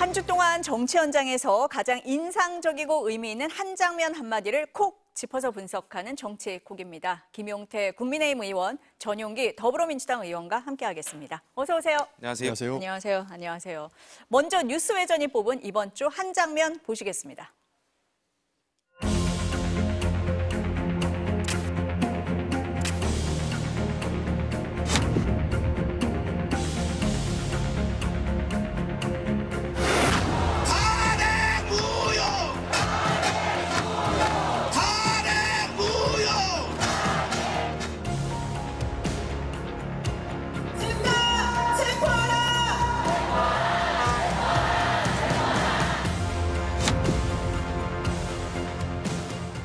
한 주 동안 정치 현장에서 가장 인상적이고 의미 있는 한 장면 한마디를 콕 짚어서 분석하는 정치콕입니다. 김용태 국민의힘 의원, 전용기 더불어민주당 의원과 함께하겠습니다. 어서 오세요. 안녕하세요. 안녕하세요. 안녕하세요. 먼저 뉴스외전이 뽑은 이번 주 한 장면 보시겠습니다.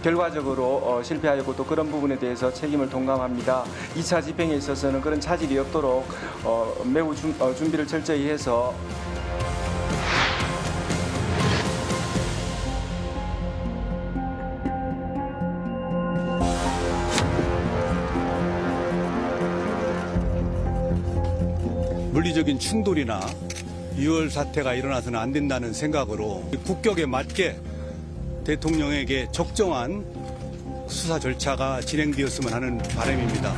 결과적으로 실패하였고 또 그런 부분에 대해서 책임을 동감합니다. 2차 집행에 있어서는 그런 차질이 없도록 매우 준비를 철저히 해서 물리적인 충돌이나 유혈 사태가 일어나서는 안 된다는 생각으로 국격에 맞게 대통령에게 적정한 수사 절차가 진행되었으면 하는 바람입니다.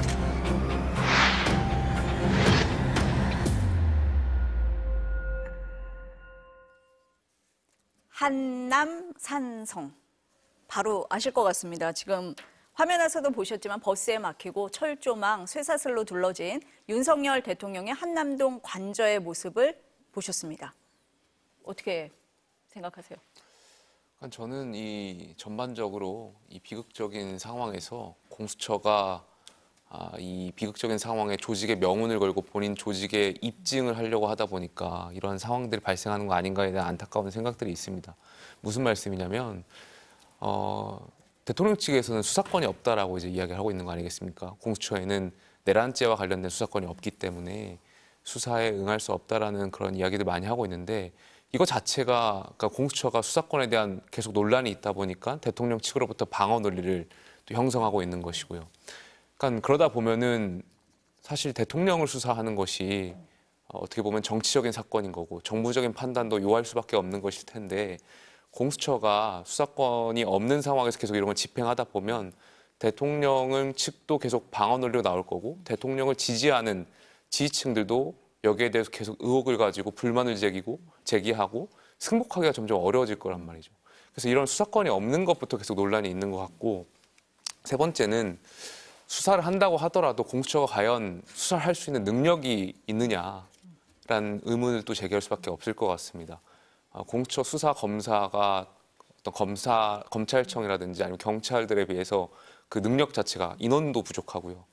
한남산성. 바로 아실 것 같습니다. 지금 화면에서도 보셨지만 버스에 막히고 철조망, 쇠사슬로 둘러진 윤석열 대통령의 한남동 관저의 모습을 보셨습니다. 어떻게 생각하세요? 저는 이 전반적으로 이 비극적인 상황에서 공수처가 이 비극적인 상황에 조직의 명운을 걸고 본인 조직의 입증을 하려고 하다 보니까 이런 상황들이 발생하는 거 아닌가에 대한 안타까운 생각들이 있습니다. 무슨 말씀이냐면 대통령 측에서는 수사권이 없다라고 이제 이야기를 하고 있는 거 아니겠습니까? 공수처에는 내란죄와 관련된 수사권이 없기 때문에 수사에 응할 수 없다라는 그런 이야기들 많이 하고 있는데 이거 자체가 그러니까 공수처가 수사권에 대한 계속 논란이 있다 보니까 대통령 측으로부터 방어 논리를 또 형성하고 있는 것이고요. 그러니까 그러다 보면은 사실 대통령을 수사하는 것이 어떻게 보면 정치적인 사건인 거고 정무적인 판단도 요할 수밖에 없는 것일 텐데 공수처가 수사권이 없는 상황에서 계속 이런 걸 집행하다 보면 대통령 측도 계속 방어 논리로 나올 거고 대통령을 지지하는 지지층들도 여기에 대해서 계속 의혹을 가지고 불만을 제기하고 승복하기가 점점 어려워질 거란 말이죠. 그래서 이런 수사권이 없는 것부터 계속 논란이 있는 것 같고 세 번째는 수사를 한다고 하더라도 공수처가 과연 수사를 할 수 있는 능력이 있느냐라는 의문을 또 제기할 수밖에 없을 것 같습니다. 공수처 수사 검사가 어떤 검찰청이라든지 아니면 경찰들에 비해서 그 능력 자체가 인원도 부족하고요.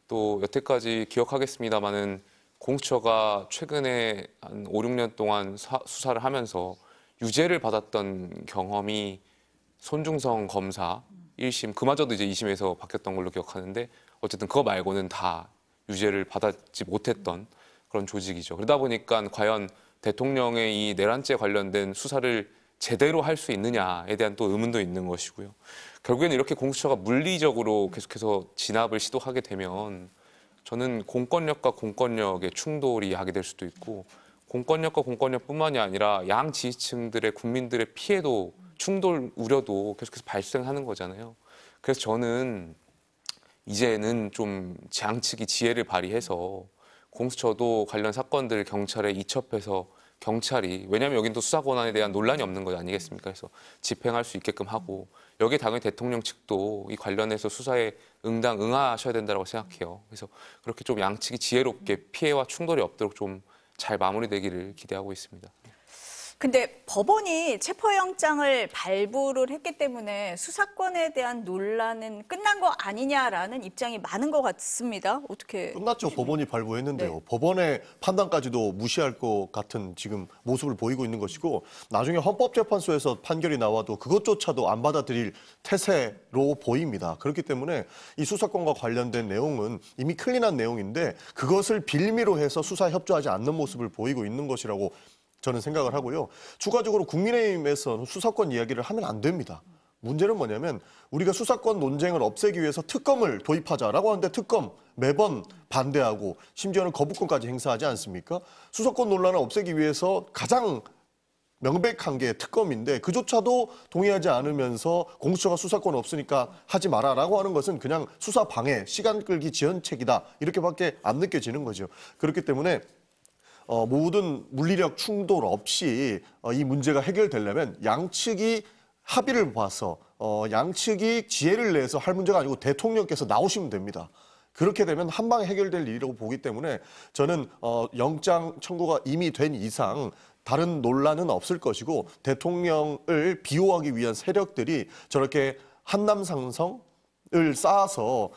또 여태까지 기억하겠습니다마는 공수처가 최근에 한 5, 6년 동안 수사를 하면서 유죄를 받았던 경험이 손중성 검사 1심, 그마저도 이제 2심에서 바뀌었던 걸로 기억하는데 어쨌든 그거 말고는 다 유죄를 받지 못했던 그런 조직이죠. 그러다 보니까 과연 대통령의 이 내란죄 관련된 수사를 제대로 할 수 있느냐에 대한 또 의문도 있는 것이고요. 결국에는 이렇게 공수처가 물리적으로 계속해서 진압을 시도하게 되면 저는 공권력과 공권력의 충돌이 야기될 수도 있고 공권력과 공권력뿐만이 아니라 양 지지층들의 국민들의 피해도 충돌 우려도 계속해서 발생하는 거잖아요. 그래서 저는 이제는 좀 양측이 지혜를 발휘해서 공수처도 관련 사건들 경찰에 이첩해서 경찰이 왜냐하면 여긴 또 수사 권한에 대한 논란이 없는 것 아니겠습니까? 그래서 집행할 수 있게끔 하고 여기에 당연히 대통령 측도 이 관련해서 수사에 응하셔야 된다고 생각해요. 그래서 그렇게 좀 양측이 지혜롭게 피해와 충돌이 없도록 좀 잘 마무리되기를 기대하고 있습니다. 근데 법원이 체포영장을 발부를 했기 때문에 수사권에 대한 논란은 끝난 거 아니냐라는 입장이 많은 것 같습니다. 어떻게 끝났죠. 보시면? 법원이 발부했는데요. 네. 법원의 판단까지도 무시할 것 같은 지금 모습을 보이고 있는 것이고 나중에 헌법재판소에서 판결이 나와도 그것조차도 안 받아들일 태세로 보입니다. 그렇기 때문에 이 수사권과 관련된 내용은 이미 클린한 내용인데 그것을 빌미로 해서 수사에 협조하지 않는 모습을 보이고 있는 것이라고 저는 생각을 하고요. 추가적으로 국민의힘에서는 수사권 이야기를 하면 안 됩니다. 문제는 뭐냐면 우리가 수사권 논쟁을 없애기 위해서 특검을 도입하자라고 하는데 특검 매번 반대하고 심지어는 거부권까지 행사하지 않습니까? 수사권 논란을 없애기 위해서 가장 명백한 게 특검인데 그조차도 동의하지 않으면서 공수처가 수사권 없으니까 하지 마라라고 하는 것은 그냥 수사 방해, 시간 끌기 지연책이다 이렇게밖에 안 느껴지는 거죠. 그렇기 때문에 모든 물리력 충돌 없이 이 문제가 해결되려면 양측이 합의를 봐서 양측이 지혜를 내서 할 문제가 아니고 대통령께서 나오시면 됩니다. 그렇게 되면 한 방에 해결될 일이라고 보기 때문에 저는 영장 청구가 이미 된 이상 다른 논란은 없을 것이고 대통령을 비호하기 위한 세력들이 저렇게 한남상성을 쌓아서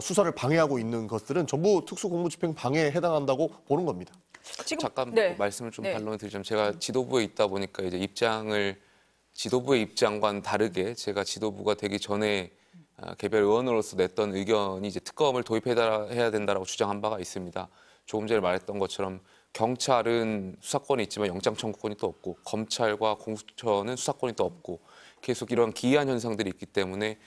수사를 방해하고 있는 것들은 전부 특수공무집행 방해에 해당한다고 보는 겁니다. 지금 잠깐 네. 말씀을 좀 네. 반론을 드리자면 제가 지도부에 있다 보니까 이제 지도부의 입장과는 다르게 제가 지도부가 되기 전에 개별 의원으로서 냈던 의견이 이제 특검을 도입해야 된다라고 주장한 바가 있습니다. 조금 전에 말했던 것처럼 경찰은 수사권이 있지만 영장 청구권이 또 없고 검찰과 공수처는 수사권이 또 없고 계속 이런 기이한 현상들이 있기 때문에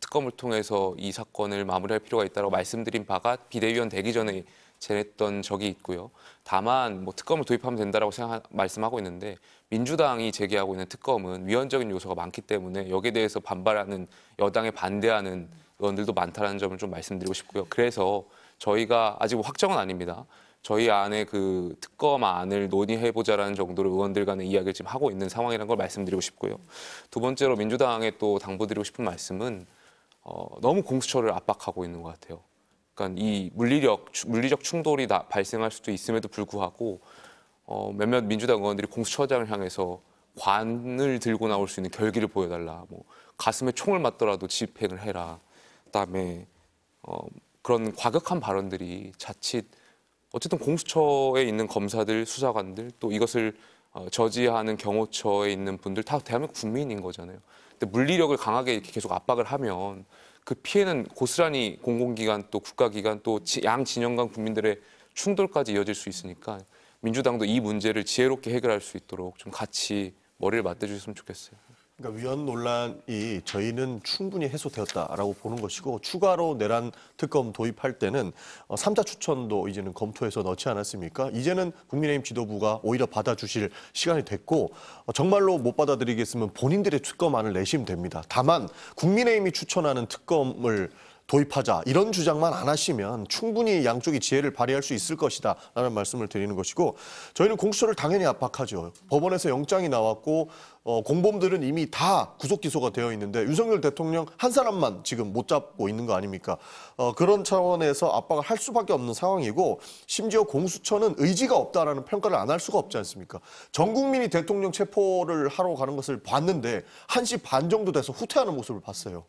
특검을 통해서 이 사건을 마무리할 필요가 있다고 말씀드린 바가 비대위원 되기 전에 제냈던 적이 있고요. 다만 특검을 도입하면 된다라고 말씀하고 있는데 민주당이 제기하고 있는 특검은 위헌적인 요소가 많기 때문에 여기에 대해서 반발하는 여당에 반대하는 의원들도 많다는 점을 좀 말씀드리고 싶고요. 그래서 저희가 아직 확정은 아닙니다. 저희 안에 그 특검안을 논의해보자라는 정도로 의원들 간의 이야기를 지금 하고 있는 상황이라는 걸 말씀드리고 싶고요. 두 번째로 민주당에 또 당부드리고 싶은 말씀은 너무 공수처를 압박하고 있는 것 같아요. 그러니까 이 물리적 충돌이 발생할 수도 있음에도 불구하고 몇몇 민주당 의원들이 공수처장을 향해서 관을 들고 나올 수 있는 결기를 보여달라. 가슴에 총을 맞더라도 집행을 해라. 그다음에 그런 과격한 발언들이 자칫 어쨌든 공수처에 있는 검사들, 수사관들 또 이것을 저지하는 경호처에 있는 분들 다 대한민국 국민인 거잖아요. 근데 물리력을 강하게 이렇게 계속 압박을 하면 그 피해는 고스란히 공공기관 또 국가기관 또 양 진영 간 국민들의 충돌까지 이어질 수 있으니까 민주당도 이 문제를 지혜롭게 해결할 수 있도록 좀 같이 머리를 맞대주셨으면 좋겠어요. 그러니까 위헌 논란이 저희는 충분히 해소되었다라고 보는 것이고 추가로 내란 특검 도입할 때는 3자 추천도 이제는 검토해서 넣지 않았습니까? 이제는 국민의힘 지도부가 오히려 받아주실 시간이 됐고 정말로 못 받아들이겠으면 본인들의 특검안을 내시면 됩니다. 다만 국민의힘이 추천하는 특검을 도입하자 이런 주장만 안 하시면 충분히 양쪽이 지혜를 발휘할 수 있을 것이다 라는 말씀을 드리는 것이고 저희는 공수처를 당연히 압박하죠. 법원에서 영장이 나왔고 공범들은 이미 다 구속 기소가 되어 있는데 윤석열 대통령 한 사람만 지금 못 잡고 있는 거 아닙니까? 그런 차원에서 압박을 할 수밖에 없는 상황이고 심지어 공수처는 의지가 없다라는 평가를 안 할 수가 없지 않습니까? 전 국민이 대통령 체포를 하러 가는 것을 봤는데 1시 반 정도 돼서 후퇴하는 모습을 봤어요.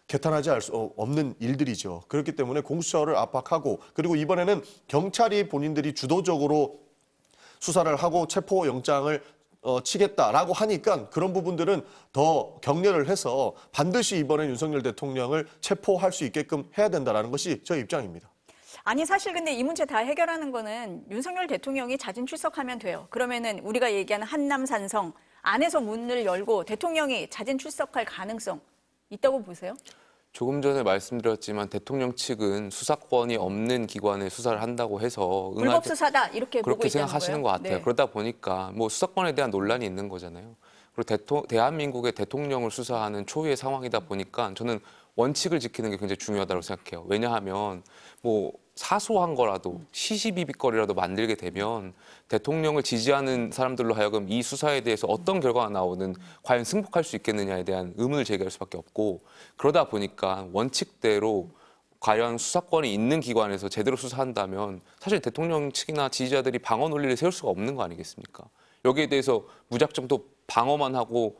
개탄하지 알 수 없는 일들이죠. 그렇기 때문에 공수처를 압박하고 그리고 이번에는 경찰이 본인들이 주도적으로 수사를 하고 체포 영장을 치겠다라고 하니까 그런 부분들은 더 격려를 해서 반드시 이번엔 윤석열 대통령을 체포할 수 있게끔 해야 된다는 것이 저희 입장입니다. 아니 사실 근데 이 문제 다 해결하는 거는 윤석열 대통령이 자진 출석하면 돼요. 그러면은 우리가 얘기하는 한남산성 안에서 문을 열고 대통령이 자진 출석할 가능성 있다고 보세요? 조금 전에 말씀드렸지만 대통령 측은 수사권이 없는 기관에 수사를 한다고 해서 불법 수사다 이렇게 보고 그렇게 있다는 생각하시는 거예요? 것 같아요. 네. 그러다 보니까 수사권에 대한 논란이 있는 거잖아요. 그리고 대한민국의 대통령을 수사하는 초유의 상황이다 보니까 저는 원칙을 지키는 게 굉장히 중요하다고 생각해요. 왜냐하면 사소한 거라도 시시비비거리라도 만들게 되면 대통령을 지지하는 사람들로 하여금 이 수사에 대해서 어떤 결과가 나오든 과연 승복할 수 있겠느냐에 대한 의문을 제기할 수밖에 없고 그러다 보니까 원칙대로 과연 수사권이 있는 기관에서 제대로 수사한다면 사실 대통령 측이나 지지자들이 방어 논리를 세울 수가 없는 거 아니겠습니까? 여기에 대해서 무작정 또 방어만 하고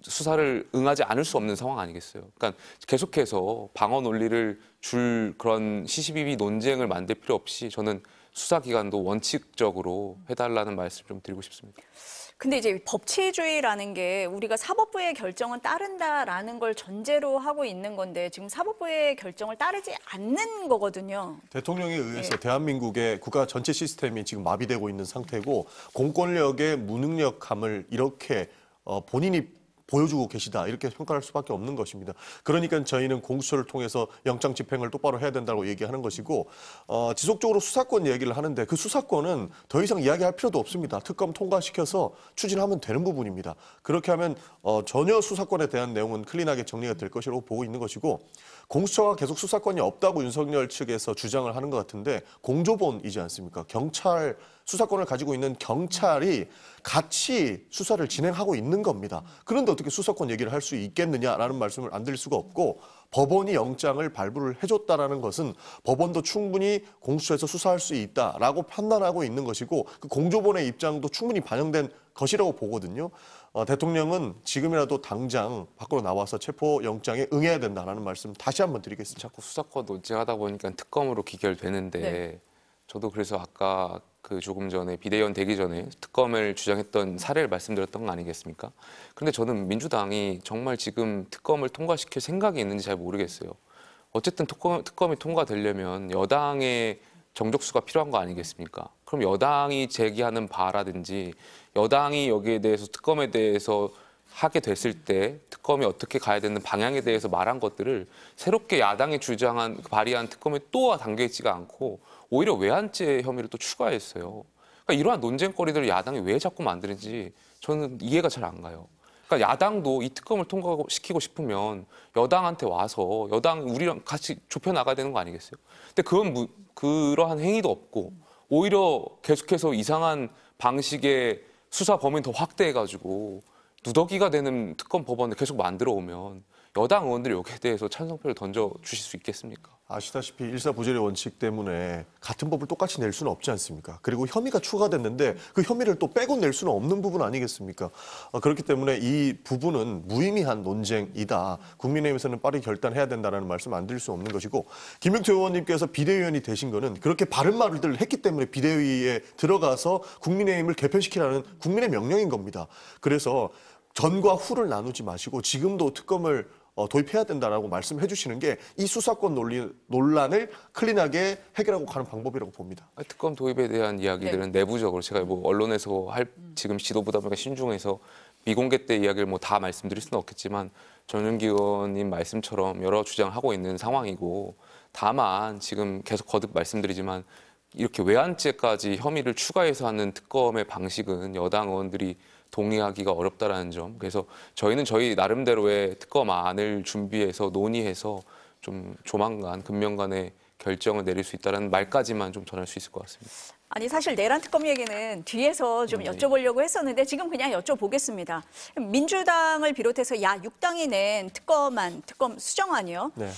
수사를 응하지 않을 수 없는 상황 아니겠어요? 그러니까 계속해서 방어 논리를 줄 그런 시시비비 논쟁을 만들 필요 없이 저는 수사기관도 원칙적으로 해달라는 말씀 좀 드리고 싶습니다. 근데 이제 법치주의라는 게 우리가 사법부의 결정은 따른다라는 걸 전제로 하고 있는 건데 지금 사법부의 결정을 따르지 않는 거거든요. 대통령에 의해서 대한민국의 국가 전체 시스템이 지금 마비되고 있는 상태고 공권력의 무능력함을 이렇게 본인이 보여주고 계시다 이렇게 평가할 수밖에 없는 것입니다. 그러니까 저희는 공수처를 통해서 영장 집행을 똑바로 해야 된다고 얘기하는 것이고 지속적으로 수사권 얘기를 하는데 그 수사권은 더 이상 이야기할 필요도 없습니다. 특검 통과시켜서 추진하면 되는 부분입니다. 그렇게 하면 전혀 수사권에 대한 내용은 클린하게 정리가 될 것이라고 보고 있는 것이고 공수처가 계속 수사권이 없다고 윤석열 측에서 주장을 하는 것 같은데 공조본이지 않습니까? 경찰 수사권을 가지고 있는 경찰이 같이 수사를 진행하고 있는 겁니다. 그런데 어떻게 수사권 얘기를 할 수 있겠느냐라는 말씀을 안 드릴 수가 없고 법원이 영장을 발부를 해줬다라는 것은 법원도 충분히 공수처에서 수사할 수 있다라고 판단하고 있는 것이고 그 공조본의 입장도 충분히 반영된 것이라고 보거든요. 대통령은 지금이라도 당장 밖으로 나와서 체포영장에 응해야 된다라는 말씀 다시 한번 드리겠습니다. 자꾸 수사권 논쟁하다 보니까 특검으로 기결되는데 네. 저도 그래서 아까 그 조금 전에 비대위원 되기 전에 특검을 주장했던 사례를 말씀드렸던 거 아니겠습니까? 그런데 저는 민주당이 정말 지금 특검을 통과시킬 생각이 있는지 잘 모르겠어요. 어쨌든 특검이 통과되려면 여당의 정족수가 필요한 거 아니겠습니까? 그럼 여당이 제기하는 바라든지 여당이 여기에 대해서 특검에 대해서 하게 됐을 때 특검이 어떻게 가야 되는 방향에 대해서 말한 것들을 새롭게 야당이 주장한 발의한 특검에 또 담겨 있지가 않고 오히려 외환죄 혐의를 또 추가했어요. 그러니까 이러한 논쟁거리들을 야당이 왜 자꾸 만드는지 저는 이해가 잘 안 가요. 그러니까 야당도 이 특검을 통과시키고 싶으면 여당한테 와서 여당 우리랑 같이 좁혀 나가야 되는 거 아니겠어요? 근데 그건 그러한 행위도 없고 오히려 계속해서 이상한 방식의 수사 범위는 더 확대해가지고 누더기가 되는 특검 법원을 계속 만들어 오면 여당 의원들이 여기에 대해서 찬성표를 던져 주실 수 있겠습니까? 아시다시피 일사부재의 원칙 때문에 같은 법을 똑같이 낼 수는 없지 않습니까? 그리고 혐의가 추가됐는데 그 혐의를 또 빼고 낼 수는 없는 부분 아니겠습니까? 그렇기 때문에 이 부분은 무의미한 논쟁이다. 국민의힘에서는 빠르게 결단해야 된다는 말씀 안 드릴 수 없는 것이고 김용태 의원님께서 비대위원이 되신 거는 그렇게 바른 말들을 했기 때문에 비대위에 들어가서 국민의힘을 개편시키라는 국민의 명령인 겁니다. 그래서 전과 후를 나누지 마시고 지금도 특검을 도입해야 된다라고 말씀해 주시는 게 이 수사권 논란을 클린하게 해결하고 가는 방법이라고 봅니다. 특검 도입에 대한 이야기들은 내부적으로 제가 뭐 언론에서 할 지금 지도부다 보니까 신중해서 미공개 때 이야기를 뭐 다 말씀드릴 수는 없겠지만 전용기 의원님 말씀처럼 여러 주장을 하고 있는 상황이고 다만 지금 계속 거듭 말씀드리지만 이렇게 외환죄까지 혐의를 추가해서 하는 특검의 방식은 여당 의원들이 동의하기가 어렵다라는 점. 그래서 저희는 저희 나름대로의 특검안을 준비해서 논의해서 좀 조만간 금년간에 결정을 내릴 수 있다는 말까지만 좀 전할 수 있을 것 같습니다. 아니 사실 내란 특검 얘기는 뒤에서 좀 여쭤보려고 했었는데 지금 그냥 여쭤보겠습니다. 민주당을 비롯해서 야 6당이 낸 특검 수정안이요. 네.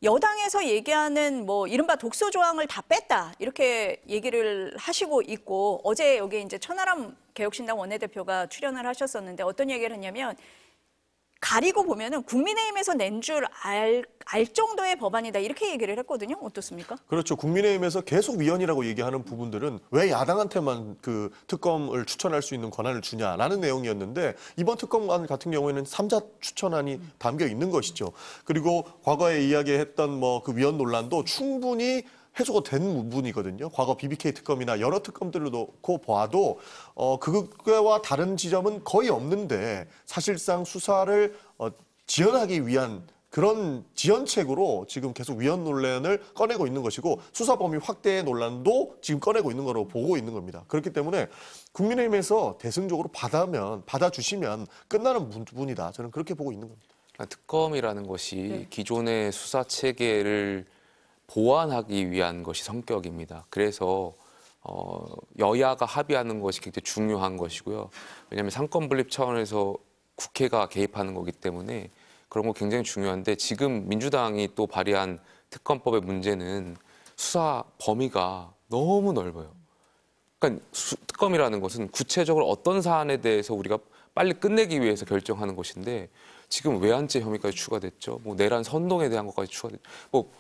여당에서 얘기하는 뭐 이른바 독소 조항을 다 뺐다 이렇게 얘기를 하시고 있고 어제 여기 이제 천하람 개혁신당 원내대표가 출연을 하셨었는데 어떤 얘기를 했냐면 가리고 보면은 국민의힘에서 낸 줄 알 정도의 법안이다 이렇게 얘기를 했거든요. 어떻습니까? 그렇죠. 국민의힘에서 계속 위헌이라고 얘기하는 부분들은 왜 야당한테만 그 특검을 추천할 수 있는 권한을 주냐라는 내용이었는데 이번 특검안 같은 경우에는 3자 추천안이 담겨 있는 것이죠. 그리고 과거에 이야기했던 뭐 그 위헌 논란도 충분히 해소가 된 부분이거든요. 과거 BBK 특검이나 여러 특검들을 놓고 봐도 그거와 다른 지점은 거의 없는데 사실상 수사를 지연하기 위한 그런 지연책으로 지금 계속 위헌 논란을 꺼내고 있는 것이고 수사 범위 확대 논란도 지금 꺼내고 있는 거로 보고 있는 겁니다. 그렇기 때문에 국민의힘에서 대승적으로 받아주시면 끝나는 부분이다. 저는 그렇게 보고 있는 겁니다. 특검이라는 것이 기존의 수사 체계를 보완하기 위한 것이 성격입니다. 그래서 여야가 합의하는 것이 굉장히 중요한 것이고요. 왜냐하면 상권 분립 차원에서 국회가 개입하는 거기 때문에 그런 거 굉장히 중요한데 지금 민주당이 또 발의한 특검법의 문제는 수사 범위가 너무 넓어요. 그러니까 특검이라는 것은 구체적으로 어떤 사안에 대해서 우리가 빨리 끝내기 위해서 결정하는 것인데 지금 외환죄 혐의까지 추가됐죠. 뭐 내란 선동에 대한 것까지 추가됐죠. 뭐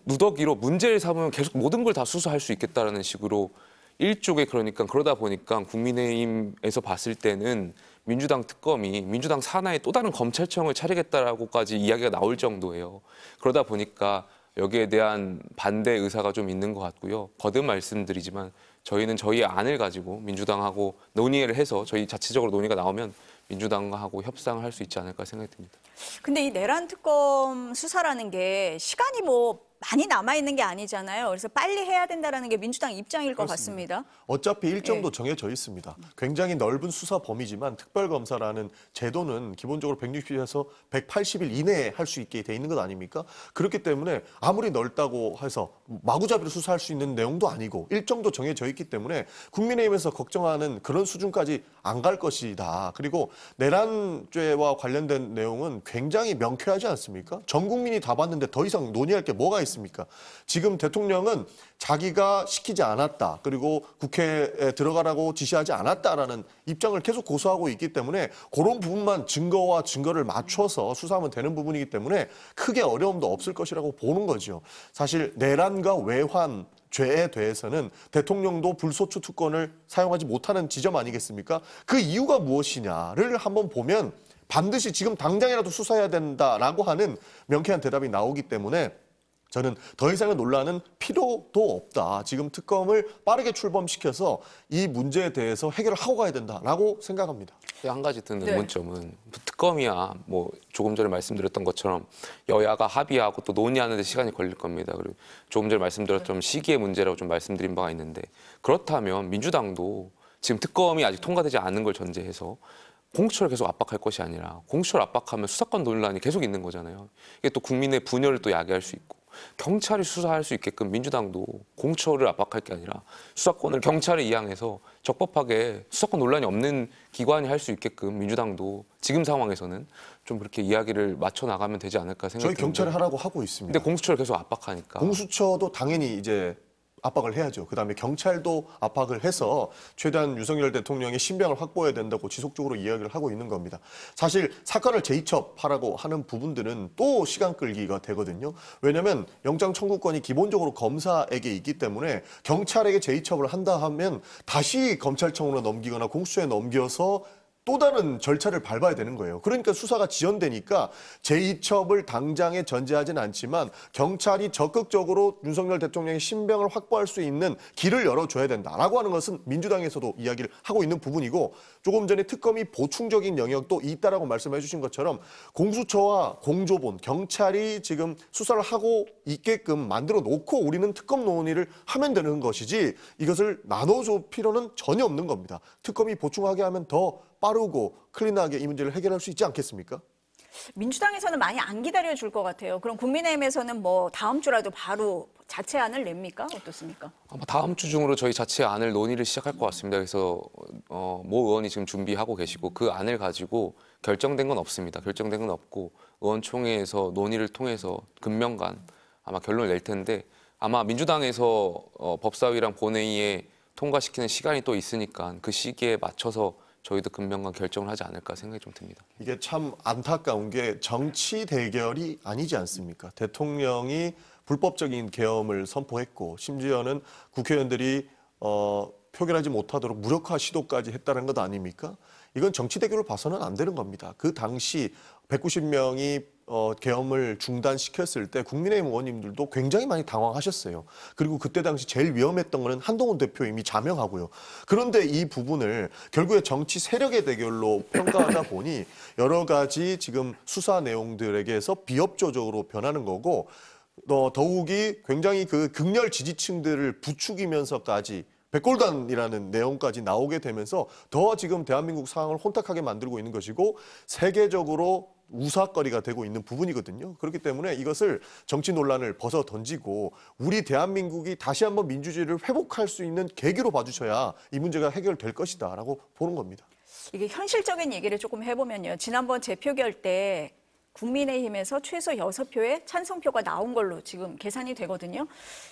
누더기로 문제를 삼으면 계속 모든 걸 다 수사할 수 있겠다라는 식으로 일종의 그러다 보니까 국민의힘에서 봤을 때는 민주당 특검이 민주당 산하에 또 다른 검찰청을 차리겠다라고까지 이야기가 나올 정도예요. 그러다 보니까 여기에 대한 반대 의사가 좀 있는 것 같고요. 거듭 말씀드리지만 저희는 저희 안을 가지고 민주당하고 논의를 해서 저희 자체적으로 논의가 나오면 민주당과 하고 협상을 할 수 있지 않을까 생각이 듭니다. 근데 이 내란 특검 수사라는 게 시간이 뭐 많이 남아 있는 게 아니잖아요. 그래서 빨리 해야 된다라는 게 민주당 입장일 것 같습니다. 어차피 일정도 정해져 있습니다. 굉장히 넓은 수사 범위지만 특별검사라는 제도는 기본적으로 160일에서 180일 이내에 할 수 있게 돼 있는 것 아닙니까? 그렇기 때문에 아무리 넓다고 해서 마구잡이로 수사할 수 있는 내용도 아니고 일정도 정해져 있기 때문에 국민의힘에서 걱정하는 그런 수준까지 안 갈 것이다. 그리고 내란죄와 관련된 내용은 굉장히 명쾌하지 않습니까? 전 국민이 다 봤는데 더 이상 논의할 게 뭐가 있습니까? 지금 대통령은 자기가 시키지 않았다. 그리고 국회에 들어가라고 지시하지 않았다라는 입장을 계속 고수하고 있기 때문에 그런 부분만 증거와 증거를 맞춰서 수사하면 되는 부분이기 때문에 크게 어려움도 없을 것이라고 보는 거죠. 사실 내란과 외환 죄에 대해서는 대통령도 불소추 특권을 사용하지 못하는 지점 아니겠습니까? 그 이유가 무엇이냐를 한번 보면 반드시 지금 당장이라도 수사해야 된다라고 하는 명쾌한 대답이 나오기 때문에 저는 더 이상의 논란은 필요도 없다. 지금 특검을 빠르게 출범시켜서 이 문제에 대해서 해결을 하고 가야 된다라고 생각합니다. 한 가지 드는 네. 의문점은 특검이야 뭐 조금 전에 말씀드렸던 것처럼 여야가 합의하고 또 논의하는 데 시간이 걸릴 겁니다. 그리고 조금 전에 말씀드렸던 시기의 문제라고 좀 말씀드린 바가 있는데 그렇다면 민주당도 지금 특검이 아직 통과되지 않은 걸 전제해서 공수처를 계속 압박할 것이 아니라 공수처를 압박하면 수사권 논란이 계속 있는 거잖아요. 이게 또 국민의 분열을 또 야기할 수 있고 경찰이 수사할 수 있게끔 민주당도 공수처를 압박할 게 아니라 수사권을 경찰에 이양해서 적법하게 수사권 논란이 없는 기관이 할 수 있게끔 민주당도 지금 상황에서는 좀 그렇게 이야기를 맞춰 나가면 되지 않을까 생각이 저희 드는데 경찰이 하라고 하고 있습니다. 근데 공수처를 계속 압박하니까 공수처도 당연히 이제 압박을 해야죠. 그다음에 경찰도 압박을 해서 최대한 윤석열 대통령의 신병을 확보해야 된다고 지속적으로 이야기를 하고 있는 겁니다. 사실 사건을 재이첩하라고 하는 부분들은 또 시간 끌기가 되거든요. 왜냐하면 영장 청구권이 기본적으로 검사에게 있기 때문에 경찰에게 재이첩을 한다 하면 다시 검찰청으로 넘기거나 공수처에 넘겨서 또 다른 절차를 밟아야 되는 거예요. 그러니까 수사가 지연되니까 재이첩을 당장에 전제하진 않지만 경찰이 적극적으로 윤석열 대통령의 신병을 확보할 수 있는 길을 열어줘야 된다라고 하는 것은 민주당에서도 이야기를 하고 있는 부분이고 조금 전에 특검이 보충적인 영역도 있다라고 말씀해 주신 것처럼 공수처와 공조본, 경찰이 지금 수사를 하고 있게끔 만들어 놓고 우리는 특검 논의를 하면 되는 것이지 이것을 나눠줄 필요는 전혀 없는 겁니다. 특검이 보충하게 하면 더 빠르고 클린하게 이 문제를 해결할 수 있지 않겠습니까? 민주당에서는 많이 안 기다려줄 것 같아요. 그럼 국민의힘에서는 뭐 다음 주라도 바로 자체안을 냅니까? 어떻습니까? 아마 다음 주 중으로 저희 자체 안을 논의를 시작할 것 같습니다. 그래서 모 의원이 지금 준비하고 계시고 그 안을 가지고 결정된 건 없습니다. 결정된 건 없고 의원총회에서 논의를 통해서 금명간 아마 결론을 낼 텐데 아마 민주당에서 법사위랑 본회의에 통과시키는 시간이 또 있으니까 그 시기에 맞춰서 저희도 금명간 결정을 하지 않을까 생각이 좀 듭니다. 이게 참 안타까운 게 정치 대결이 아니지 않습니까? 대통령이 불법적인 계엄을 선포했고 심지어는 국회의원들이 표결하지 못하도록 무력화 시도까지 했다는 것 아닙니까? 이건 정치 대결을 봐서는 안 되는 겁니다. 그 당시 190명이 계엄을 중단시켰을 때 국민의힘 의원님들도 굉장히 많이 당황하셨어요. 그리고 그때 당시 제일 위험했던 거는 한동훈 대표 이미 자명하고요. 그런데 이 부분을 결국에 정치 세력의 대결로 평가하다 보니 여러 가지 지금 수사 내용들에게서 비협조적으로 변하는 거고 더욱이 굉장히 그 극렬 지지층들을 부추기면서까지 백골단이라는 내용까지 나오게 되면서 더 지금 대한민국 상황을 혼탁하게 만들고 있는 것이고 세계적으로 우사거리가 되고 있는 부분이거든요. 그렇기 때문에 이것을 정치 논란을 벗어 던지고 우리 대한민국이 다시 한번 민주주의를 회복할 수 있는 계기로 봐주셔야 이 문제가 해결될 것이다라고 보는 겁니다. 이게 현실적인 얘기를 조금 해보면요. 지난번 재표결 때 국민의힘에서 최소 6표의 찬성표가 나온 걸로 지금 계산이 되거든요.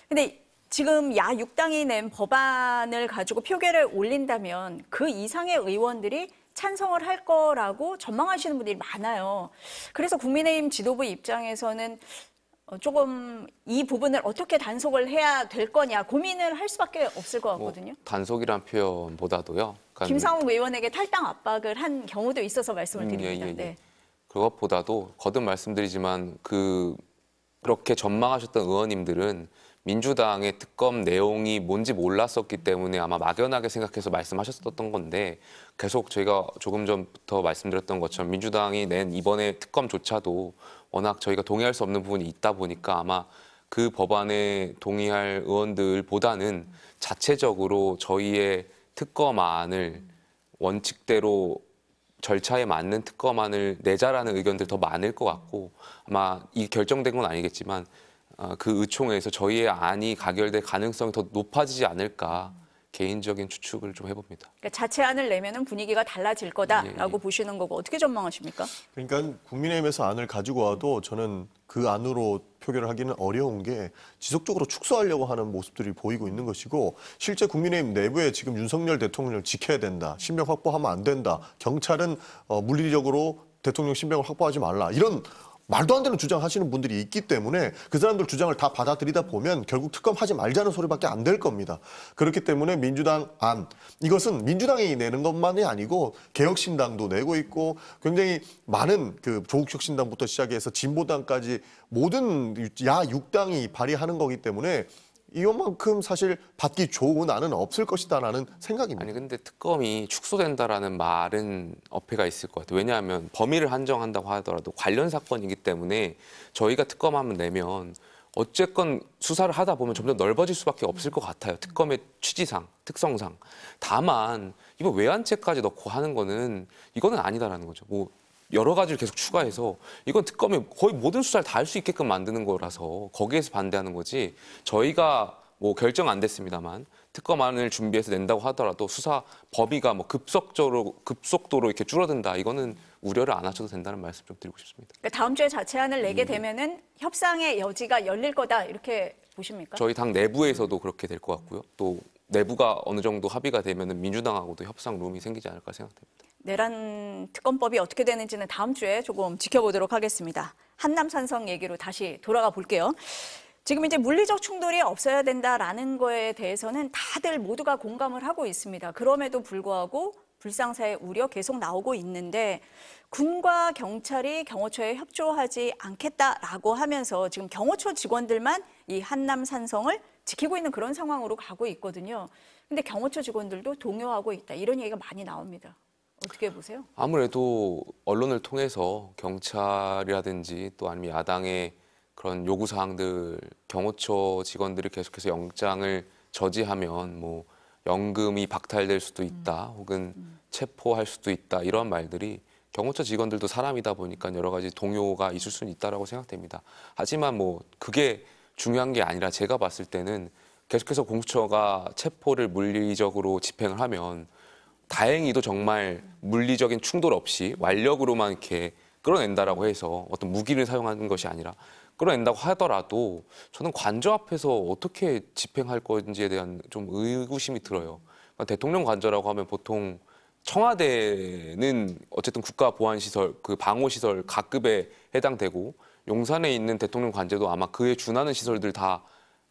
근데 지금 야 6당이 낸 법안을 가지고 표결을 올린다면 그 이상의 의원들이 찬성을 할 거라고 전망하시는 분들이 많아요. 그래서 국민의힘 지도부 입장에서는 조금 이 부분을 어떻게 단속을 해야 될 거냐 고민을 할 수밖에 없을 것 같거든요. 단속이란 표현보다도요. 그러니까 김상욱 의원에게 탈당 압박을 한 경우도 있어서 말씀을 드립니다. 네. 그것보다도 거듭 말씀드리지만 그렇게 전망하셨던 의원님들은 민주당의 특검 내용이 뭔지 몰랐었기 때문에 아마 막연하게 생각해서 말씀하셨었던 건데 계속 저희가 조금 전부터 말씀드렸던 것처럼 민주당이 낸 이번에 특검조차도 워낙 저희가 동의할 수 없는 부분이 있다 보니까 아마 그 법안에 동의할 의원들보다는 자체적으로 저희의 특검안을 원칙대로 절차에 맞는 특검안을 내자라는 의견들이 더 많을 것 같고 아마 이 결정된 건 아니겠지만 그 의총에서 저희의 안이 가결될 가능성이 더 높아지지 않을까 개인적인 추측을 좀 해봅니다. 그러니까 자체안을 내면은 분위기가 달라질 거다라고 보시는 거고 어떻게 전망하십니까? 그러니까 국민의힘에서 안을 가지고 와도 저는 그 안으로 표결을 하기는 어려운 게 지속적으로 축소하려고 하는 모습들이 보이고 있는 것이고 실제 국민의힘 내부에 지금 윤석열 대통령을 지켜야 된다. 신병 확보하면 안 된다. 경찰은 물리적으로 대통령 신병을 확보하지 말라. 이런 말도 안 되는 주장하시는 분들이 있기 때문에 그 사람들 주장을 다 받아들이다 보면 결국 특검하지 말자는 소리밖에 안 될 겁니다. 그렇기 때문에 민주당 안, 이것은 민주당이 내는 것만이 아니고 개혁신당도 내고 있고 굉장히 많은 그 조국혁신당부터 시작해서 진보당까지 모든 야 6당이 발의하는 거기 때문에 이것만큼 사실 받기 좋은 안은 없을 것이다라는 생각입니다. 아니 근데 특검이 축소된다라는 말은 어폐가 있을 것 같아요. 왜냐하면 범위를 한정한다고 하더라도 관련 사건이기 때문에 저희가 특검하면 내면 어쨌건 수사를 하다 보면 점점 넓어질 수밖에 없을 것 같아요. 특검의 취지상, 특성상. 다만 이거 외환죄까지 넣고 하는 거는 이거는 아니다라는 거죠. 뭐 여러 가지를 계속 추가해서 이건 특검이 거의 모든 수사를 다 할 수 있게끔 만드는 거라서 거기에서 반대하는 거지 저희가 뭐 결정 안 됐습니다만 특검안을 준비해서 낸다고 하더라도 수사 범위가 뭐 급속도로 이렇게 줄어든다 이거는 우려를 안 하셔도 된다는 말씀 좀 드리고 싶습니다. 그러니까 다음 주에 자체안을 내게 되면은 협상의 여지가 열릴 거다 이렇게 보십니까? 저희 당 내부에서도 그렇게 될 것 같고요. 또 내부가 어느 정도 합의가 되면은 민주당하고도 협상 룸이 생기지 않을까 생각됩니다. 내란 특검법이 어떻게 되는지는 다음 주에 조금 지켜보도록 하겠습니다. 한남산성 얘기로 다시 돌아가 볼게요. 지금 이제 물리적 충돌이 없어야 된다라는 거에 대해서는 다들 모두가 공감을 하고 있습니다. 그럼에도 불구하고 불상사의 우려 계속 나오고 있는데 군과 경찰이 경호처에 협조하지 않겠다라고 하면서 지금 경호처 직원들만 이 한남산성을 지키고 있는 그런 상황으로 가고 있거든요. 근데 경호처 직원들도 동요하고 있다. 이런 얘기가 많이 나옵니다. 어떻게 보세요? 아무래도 언론을 통해서 경찰이라든지 또 아니면 야당의 그런 요구사항들 경호처 직원들이 계속해서 영장을 저지하면 뭐 연금이 박탈될 수도 있다 혹은 체포할 수도 있다 이런 말들이 경호처 직원들도 사람이다 보니까 여러 가지 동요가 있을 수는 있다라고 생각됩니다. 하지만 뭐 그게 중요한 게 아니라 제가 봤을 때는 계속해서 공수처가 체포를 물리적으로 집행을 하면 다행히도 정말 물리적인 충돌 없이 완력으로만 이렇게 끌어낸다라고 해서 어떤 무기를 사용하는 것이 아니라 끌어낸다고 하더라도 저는 관저 앞에서 어떻게 집행할 건지에 대한 좀 의구심이 들어요. 그러니까 대통령 관저라고 하면 보통 청와대는 어쨌든 국가보안시설, 그 방호시설 각급에 해당되고 용산에 있는 대통령 관저도 아마 그에 준하는 시설들 다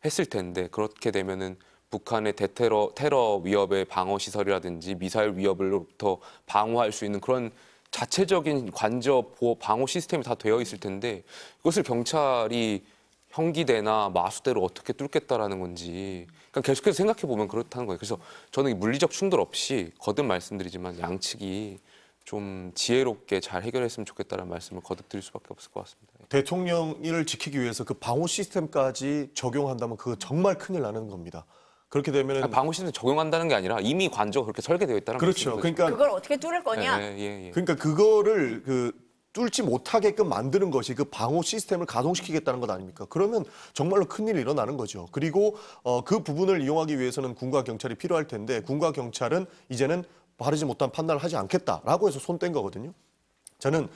했을 텐데 그렇게 되면은 북한의 테러 위협의 방어 시설이라든지 미사일 위협으로부터 방어할 수 있는 그런 자체적인 관저 방어 시스템이 다 되어 있을 텐데 이것을 경찰이 형기대나 마수대로 어떻게 뚫겠다라는 건지 그러니까 계속해서 생각해 보면 그렇다는 거예요. 그래서 저는 물리적 충돌 없이 거듭 말씀드리지만 양측이 좀 지혜롭게 잘 해결했으면 좋겠다는 말씀을 거듭 드릴 수밖에 없을 것 같습니다. 대통령을 지키기 위해서 그 방호 시스템까지 적용한다면 그거 정말 큰일 나는 겁니다. 그렇게 되면은 방호 시스템 적용한다는 게 아니라 이미 관저가 그렇게 설계되어 있다는 그렇죠. 말씀인 거죠. 그러니까 그걸 어떻게 뚫을 거냐? 예. 그러니까 그거를 뚫지 못하게끔 만드는 것이 그 방호 시스템을 가동시키겠다는 것 아닙니까? 그러면 정말로 큰일이 일어나는 거죠. 그리고 그 부분을 이용하기 위해서는 군과 경찰이 필요할 텐데 군과 경찰은 이제는 바르지 못한 판단을 하지 않겠다라고 해서 손 뗀 거거든요. 저는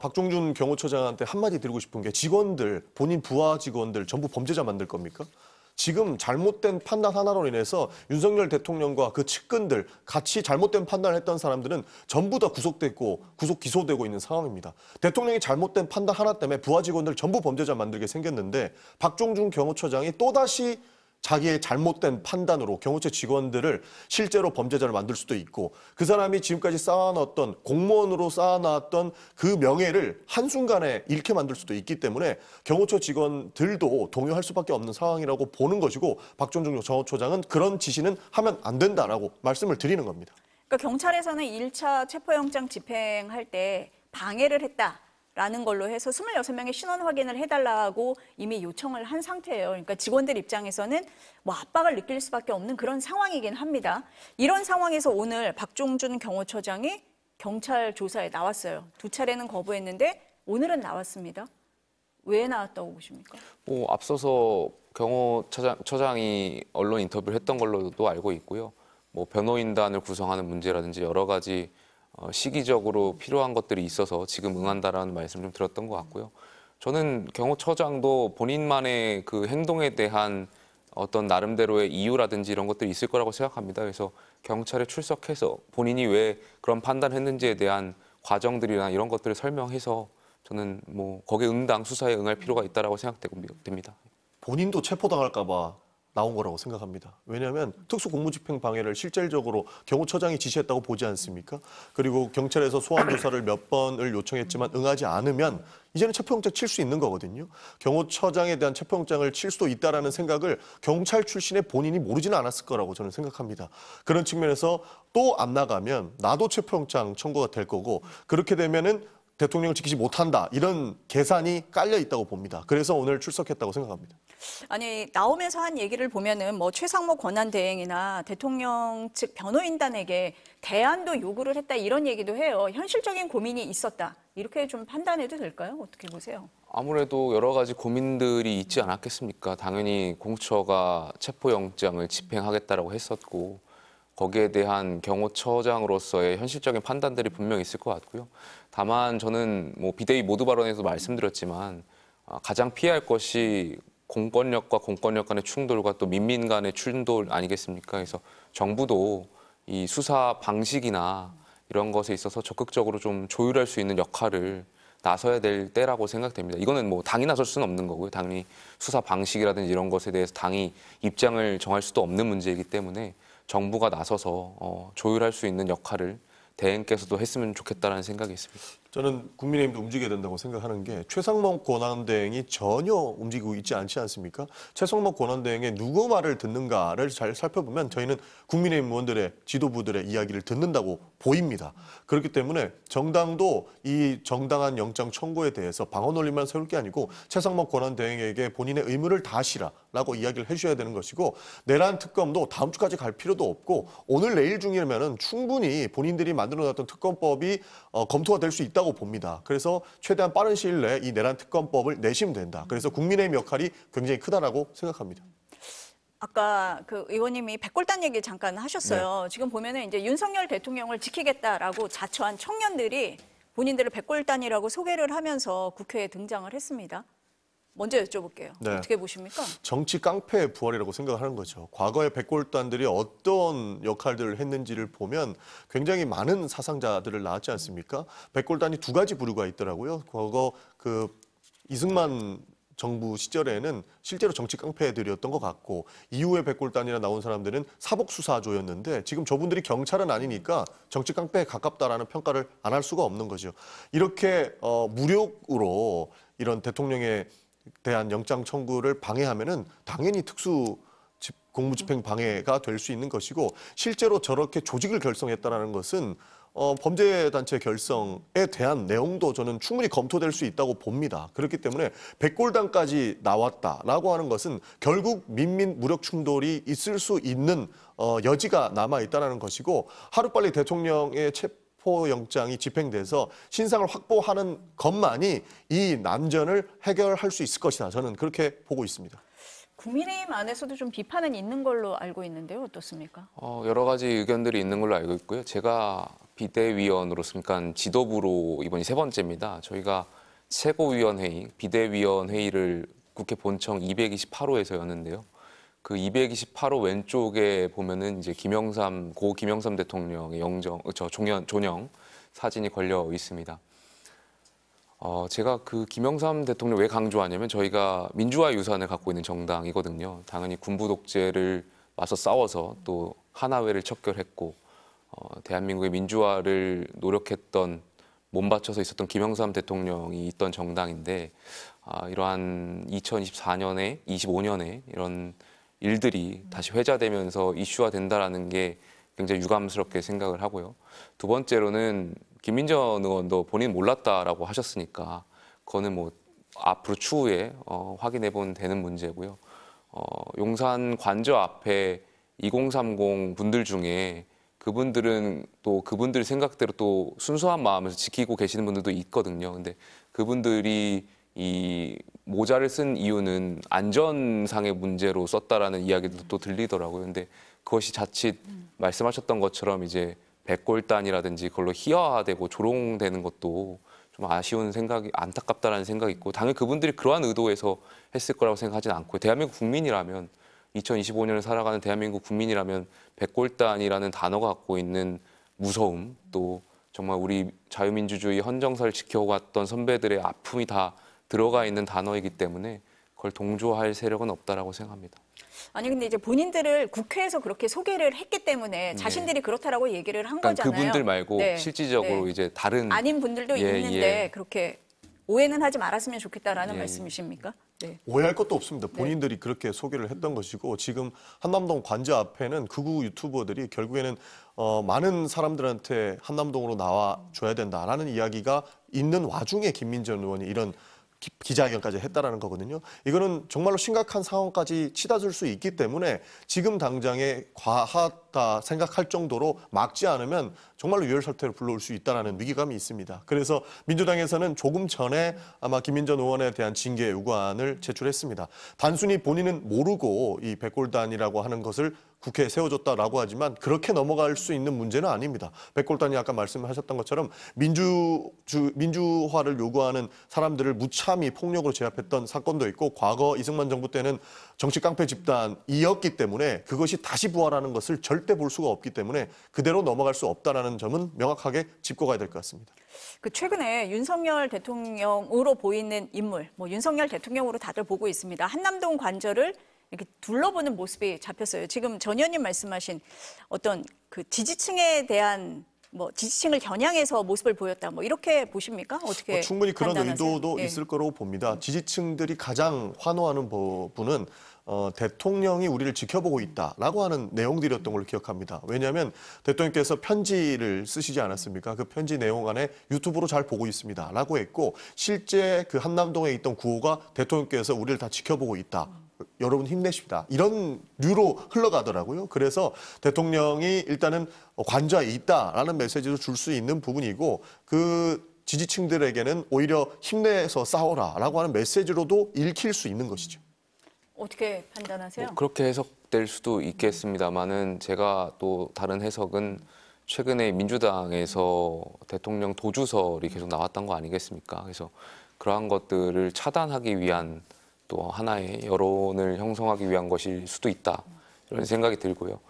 박종준 경호처장한테 한마디 드리고 싶은 게 직원들, 본인 부하 직원들 전부 범죄자 만들 겁니까? 지금 잘못된 판단 하나로 인해서 윤석열 대통령과 그 측근들 같이 잘못된 판단을 했던 사람들은 전부 다 구속됐고 구속 기소되고 있는 상황입니다. 대통령이 잘못된 판단 하나 때문에 부하 직원들 전부 범죄자 만들게 생겼는데 박종준 경호처장이 또다시 자기의 잘못된 판단으로 경호처 직원들을 실제로 범죄자를 만들 수도 있고 그 사람이 지금까지 쌓아놨던 공무원으로 쌓아놨던 그 명예를 한순간에 잃게 만들 수도 있기 때문에 경호처 직원들도 동요할 수밖에 없는 상황이라고 보는 것이고 박종중 경호처장은 그런 지시는 하면 안 된다라고 말씀을 드리는 겁니다. 그러니까 경찰에서는 1차 체포영장 집행할 때 방해를 했다라는 걸로 해서 26명의 신원 확인을 해달라고 이미 요청을 한 상태예요. 그러니까 직원들 입장에서는 뭐 압박을 느낄 수밖에 없는 그런 상황이긴 합니다. 이런 상황에서 오늘 박종준 경호처장이 경찰 조사에 나왔어요. 2차례는 거부했는데 오늘은 나왔습니다. 왜 나왔다고 보십니까? 뭐 앞서서 경호처장이 언론 인터뷰를 했던 걸로도 알고 있고요. 뭐 변호인단을 구성하는 문제라든지 여러 가지 시기적으로 필요한 것들이 있어서 지금 응한다라는 말씀 좀 들었던 것 같고요. 저는 경호처장도 본인만의 그 행동에 대한 어떤 나름대로의 이유라든지 이런 것들이 있을 거라고 생각합니다. 그래서 경찰에 출석해서 본인이 왜 그런 판단을 했는지에 대한 과정들이나 이런 것들을 설명해서 저는 뭐 거기에 응당 수사에 응할 필요가 있다라고 생각됩니다. 본인도 체포당할까 봐 나온 거라고 생각합니다. 왜냐하면 특수공무집행 방해를 실질적으로 경호처장이 지시했다고 보지 않습니까? 그리고 경찰에서 소환 조사를 몇 번을 요청했지만 응하지 않으면 이제는 체포영장 칠 수 있는 거거든요. 경호처장에 대한 체포영장을 칠 수도 있다라는 생각을 경찰 출신의 본인이 모르지는 않았을 거라고 저는 생각합니다. 그런 측면에서 또 안 나가면 나도 체포영장 청구가 될 거고 그렇게 되면은 대통령을 지키지 못한다 이런 계산이 깔려 있다고 봅니다. 그래서 오늘 출석했다고 생각합니다. 아니 나오면서 한 얘기를 보면은 뭐 최상목 권한대행이나 대통령 측 변호인단에게 대안도 요구를 했다 이런 얘기도 해요. 현실적인 고민이 있었다 이렇게 좀 판단해도 될까요? 어떻게 보세요? 아무래도 여러 가지 고민들이 있지 않았겠습니까? 당연히 공수처가 체포영장을 집행하겠다라고 했었고 거기에 대한 경호처장으로서의 현실적인 판단들이 분명히 있을 것 같고요. 다만 저는 뭐 비대위 모두 발언에서 말씀드렸지만 가장 피할 것이 공권력과 공권력 간의 충돌과 또 민민 간의 충돌 아니겠습니까? 그래서 정부도 이 수사 방식이나 이런 것에 있어서 적극적으로 좀 조율할 수 있는 역할을 나서야 될 때라고 생각됩니다. 이거는 뭐 당이 나설 수는 없는 거고요. 당연히 수사 방식이라든지 이런 것에 대해서 당이 입장을 정할 수도 없는 문제이기 때문에 정부가 나서서 조율할 수 있는 역할을 대행께서도 했으면 좋겠다는 생각이 있습니다. 저는 국민의힘도 움직여야 된다고 생각하는 게 최상목 권한대행이 전혀 움직이고 있지 않지 않습니까? 최상목 권한대행의 누구 말을 듣는가를 잘 살펴보면 저희는 국민의힘 의원들의 지도부들의 이야기를 듣는다고 보입니다. 그렇기 때문에 정당도 이 정당한 영장 청구에 대해서 방어 논리만 세울 게 아니고 최상목 권한대행에게 본인의 의무를 다하시라라고 이야기를 해주셔야 되는 것이고 내란 특검도 다음 주까지 갈 필요도 없고 오늘 내일 중이면은 충분히 본인들이 만들어놨던 특검법이 검토가 될 수 있다고 봅니다. 그래서 최대한 빠른 시일 내에 이 내란 특검법을 내시면 된다. 그래서 국민의힘 역할이 굉장히 크다라고 생각합니다. 아까 그 의원님이 백골단 얘기 잠깐 하셨어요. 지금 보면은 이제 윤석열 대통령을 지키겠다라고 자처한 청년들이 본인들을 백골단이라고 소개를 하면서 국회에 등장을 했습니다. 먼저 여쭤볼게요. 네. 어떻게 보십니까? 정치 깡패의 부활이라고 생각하는 거죠. 과거의 백골단들이 어떤 역할들을 했는지를 보면 굉장히 많은 사상자들을 낳았지 않습니까? 백골단이 두 가지 부류가 있더라고요. 과거 그 이승만 정부 시절에는 실제로 정치 깡패들이었던 것 같고 이후에 백골단이나 나온 사람들은 사복수사조였는데 지금 저분들이 경찰은 아니니까 정치 깡패에 가깝다라는 평가를 안 할 수가 없는 거죠. 이렇게 무력으로 이런 대통령의 대한 영장 청구를 방해하면은 당연히 특수 공무집행 방해가 될 수 있는 것이고 실제로 저렇게 조직을 결성했다라는 것은 범죄단체 결성에 대한 내용도 저는 충분히 검토될 수 있다고 봅니다. 그렇기 때문에 백골단까지 나왔다라고 하는 것은 결국 민민 무력 충돌이 있을 수 있는 여지가 남아 있다는 것이고 하루빨리 대통령의 체포영장이 집행돼서 신상을 확보하는 것만이 이 난전을 해결할 수 있을 것이다. 저는 그렇게 보고 있습니다. 국민의힘 안에서도 좀 비판은 있는 걸로 알고 있는데요. 어떻습니까? 여러 가지 의견들이 있는 걸로 알고 있고요. 제가 비대위원으로서 그러니까 지도부로 이번이 3번째입니다. 저희가 최고위원회의, 비대위원회의를 국회 본청 228호에서 였는데요. 그 228호 왼쪽에 보면은 이제 고 김영삼 대통령의 존영 사진이 걸려 있습니다. 제가 그 김영삼 대통령 왜 강조하냐면 저희가 민주화 유산을 갖고 있는 정당이거든요. 당연히 군부 독재를 맞서 싸워서 또 하나회를 척결했고 대한민국의 민주화를 노력했던 몸 바쳐서 있었던 김영삼 대통령이 있던 정당인데 이러한 2024년에 25년에 이런 일들이 다시 회자되면서 이슈화된다라는 게 굉장히 유감스럽게 생각을 하고요. 두 번째로는 김민전 의원도 본인 몰랐다라고 하셨으니까 그거는 뭐 앞으로 추후에 확인해 보면 되는 문제고요. 용산 관저 앞에 2030 분들 중에 그분들은 또 그분들 생각대로 또 순수한 마음에서 지키고 계시는 분들도 있거든요. 근데 그분들이 이 모자를 쓴 이유는 안전상의 문제로 썼다라는 이야기도 또 들리더라고요. 근데 그것이 자칫 말씀하셨던 것처럼 이제 백골단이라든지 그걸로 희화화되고 조롱되는 것도 좀 아쉬운 생각이 안타깝다라는 생각이 있고 당연히 그분들이 그러한 의도에서 했을 거라고 생각하지는 않고요. 대한민국 국민이라면 2025년을 살아가는 대한민국 국민이라면 백골단이라는 단어가 갖고 있는 무서움 또 정말 우리 자유민주주의 헌정사를 지켜왔던 선배들의 아픔이 다 들어가 있는 단어이기 때문에 그걸 동조할 세력은 없다라고 생각합니다. 아니 근데 이제 본인들을 국회에서 그렇게 소개를 했기 때문에 자신들이 그렇다라고 얘기를 한 거잖아요. 그분들 말고 네. 실질적으로 네. 이제 다른 아닌 분들도 있는데 그렇게 오해는 하지 말았으면 좋겠다라는 말씀이십니까? 네. 오해할 것도 없습니다. 본인들이 그렇게 소개를 했던 것이고 지금 한남동 관저 앞에는 극우 유튜버들이 결국에는 많은 사람들한테 한남동으로 나와줘야 된다라는 이야기가 있는 와중에 김민전 의원이 이런 기자회견까지 했다라는 거거든요. 이거는 정말로 심각한 상황까지 치닫을 수 있기 때문에 지금 당장에 과하다 생각할 정도로 막지 않으면 정말로 유혈 사태를 불러올 수 있다는 위기감이 있습니다. 그래서 민주당에서는 조금 전에 아마 김민전 의원에 대한 징계 요구안을 제출했습니다. 단순히 본인은 모르고 이 백골단이라고 하는 것을 국회에 세워줬다라고 하지만 그렇게 넘어갈 수 있는 문제는 아닙니다. 백골단이 아까 말씀하셨던 것처럼 민주화를 요구하는 사람들을 무참히 폭력으로 제압했던 사건도 있고 과거 이승만 정부 때는 정치 깡패 집단이었기 때문에 그것이 다시 부활하는 것을 절대 볼 수가 없기 때문에 그대로 넘어갈 수 없다라는 점은 명확하게 짚고 가야 될 것 같습니다. 그 최근에 윤석열 대통령으로 보이는 인물, 뭐 윤석열 대통령으로 다들 보고 있습니다. 한남동 관저를 이렇게 둘러보는 모습이 잡혔어요. 지금 전 의원님 말씀하신 어떤 그 지지층에 대한 뭐 지지층을 겨냥해서 모습을 보였다. 뭐 이렇게 보십니까? 어떻게 충분히 그런 판단하세요? 의도도 예. 있을 거라고 봅니다. 지지층들이 가장 환호하는 부분은 대통령이 우리를 지켜보고 있다라고 하는 내용들이었던 걸로 기억합니다. 왜냐하면 대통령께서 편지를 쓰시지 않았습니까? 그 편지 내용 안에 유튜브로 잘 보고 있습니다라고 했고 실제 그 한남동에 있던 구호가 대통령께서 우리를 다 지켜보고 있다. 여러분 힘내십니다. 이런 류로 흘러가더라고요. 그래서 대통령이 일단은 관저에 있다라는 메시지도 줄 수 있는 부분이고 그 지지층들에게는 오히려 힘내서 싸워라라고 하는 메시지로도 읽힐 수 있는 것이죠. 어떻게 판단하세요? 그렇게 해석될 수도 있겠습니다만은 제가 또 다른 해석은 최근에 민주당에서 대통령 도주설이 계속 나왔던 거 아니겠습니까? 그래서 그러한 것들을 차단하기 위한 또 하나의 여론을 형성하기 위한 것일 수도 있다 이런 생각이 들고요.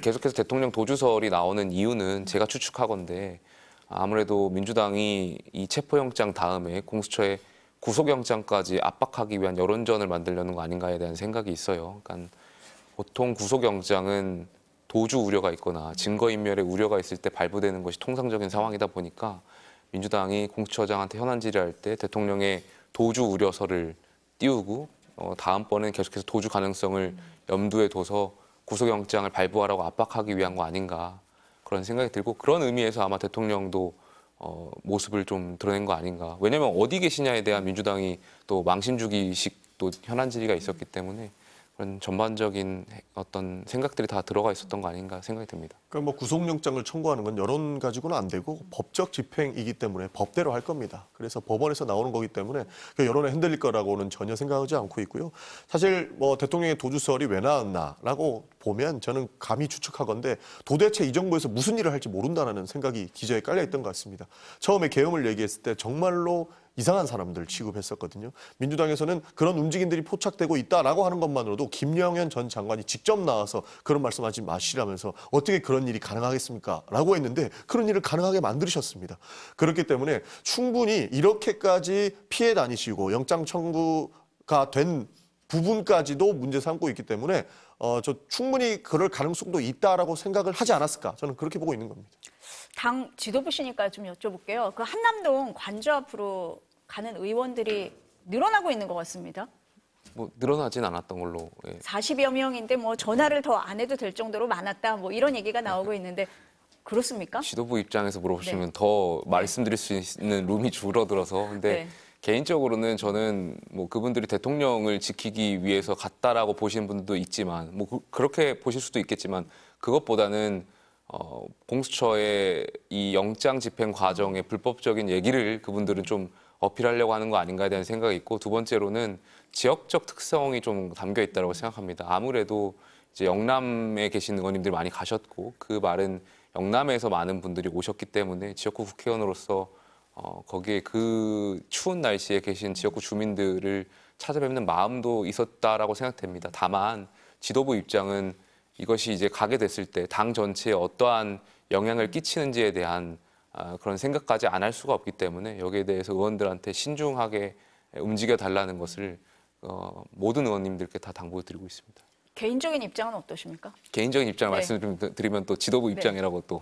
계속해서 대통령 도주설이 나오는 이유는 제가 추측하건데 아무래도 민주당이 이 체포영장 다음에 공수처에 구속영장까지 압박하기 위한 여론전을 만들려는 거 아닌가에 대한 생각이 있어요. 그러니까 보통 구속영장은 도주 우려가 있거나 증거인멸의 우려가 있을 때 발부되는 것이 통상적인 상황이다 보니까 민주당이 공수처장한테 현안 질의할 때 대통령의 도주 우려설을 띄우고 다음번엔 계속해서 도주 가능성을 염두에 둬서 구속영장을 발부하라고 압박하기 위한 거 아닌가 그런 생각이 들고 그런 의미에서 아마 대통령도 모습을 좀 드러낸 거 아닌가. 왜냐하면 어디 계시냐에 대한 민주당이 또 망신주기식 또 현안 질의가 있었기 때문에 그런 전반적인 어떤 생각들이 다 들어가 있었던 거 아닌가 생각이 듭니다. 그러니까 뭐 구속영장을 청구하는 건 여론 가지고는 안 되고 법적 집행이기 때문에 법대로 할 겁니다. 그래서 법원에서 나오는 거기 때문에 그 여론에 흔들릴 거라고는 전혀 생각하지 않고 있고요. 사실 뭐 대통령의 도주설이 왜 나왔나라고 보면 저는 감히 추측하건대 도대체 이 정부에서 무슨 일을 할지 모른다는 생각이 기저에 깔려 있던 것 같습니다. 처음에 계엄을 얘기했을 때 정말로 이상한 사람들 취급했었거든요. 민주당에서는 그런 움직임들이 포착되고 있다라고 하는 것만으로도 김영현 전 장관이 직접 나와서 그런 말씀하지 마시라면서 어떻게 그런 일이 가능하겠습니까? 라고 했는데 그런 일을 가능하게 만드셨습니다. 그렇기 때문에 충분히 이렇게까지 피해 다니시고 영장 청구가 된 부분까지도 문제 삼고 있기 때문에 저 충분히 그럴 가능성도 있다라고 생각을 하지 않았을까? 저는 그렇게 보고 있는 겁니다. 당 지도부시니까 좀 여쭤볼게요. 그 한남동 관저 앞으로 가는 의원들이 늘어나고 있는 것 같습니다. 뭐 늘어나진 않았던 걸로. 예. 40여 명인데 뭐 전화를 더 안 해도 될 정도로 많았다. 뭐 이런 얘기가 나오고 있는데 그렇습니까? 지도부 입장에서 물어보시면 네. 더 말씀드릴 수 있는 룸이 줄어들어서. 근데 네. 개인적으로는 저는 뭐 그분들이 대통령을 지키기 위해서 갔다라고 보시는 분들도 있지만 뭐 그렇게 보실 수도 있겠지만 그것보다는 공수처의 이 영장 집행 과정의 불법적인 얘기를 그분들은 좀 어필하려고 하는 거 아닌가에 대한 생각이 있고, 두 번째로는 지역적 특성이 좀 담겨 있다고 생각합니다. 아무래도 이제 영남에 계신 의원님들이 많이 가셨고 그 말은 영남에서 많은 분들이 오셨기 때문에 지역구 국회의원으로서 거기에 그 추운 날씨에 계신 지역구 주민들을 찾아뵙는 마음도 있었다라고 생각됩니다. 다만 지도부 입장은 이것이 이제 가게 됐을 때 당 전체에 어떠한 영향을 끼치는지에 대한 그런 생각까지 안 할 수가 없기 때문에 여기에 대해서 의원들한테 신중하게 움직여 달라는 것을 모든 의원님들께 다 당부드리고 있습니다. 개인적인 입장은 어떠십니까? 개인적인 입장을 네. 말씀드리면 또 지도부 입장이라고 또.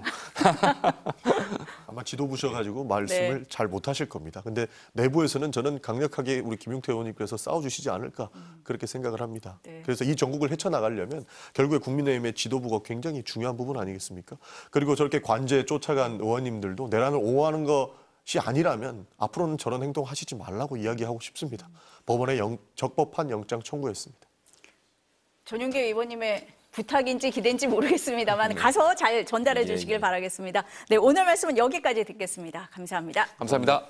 아마 지도부셔가지고 말씀을 잘 못하실 겁니다. 근데 내부에서는 저는 강력하게 우리 김용태 의원님께서 싸워주시지 않을까 그렇게 생각을 합니다. 네. 그래서 이 전국을 헤쳐나가려면 결국에 국민의힘의 지도부가 굉장히 중요한 부분 아니겠습니까? 그리고 저렇게 관제에 쫓아간 의원님들도 내란을 옹호하는 것이 아니라면 앞으로는 저런 행동하시지 말라고 이야기하고 싶습니다. 법원에 적법한 영장 청구했습니다. 전용기 의원님의 부탁인지 기대인지 모르겠습니다만 가서 잘 전달해 주시길 바라겠습니다. 네, 오늘 말씀은 여기까지 듣겠습니다. 감사합니다. 감사합니다.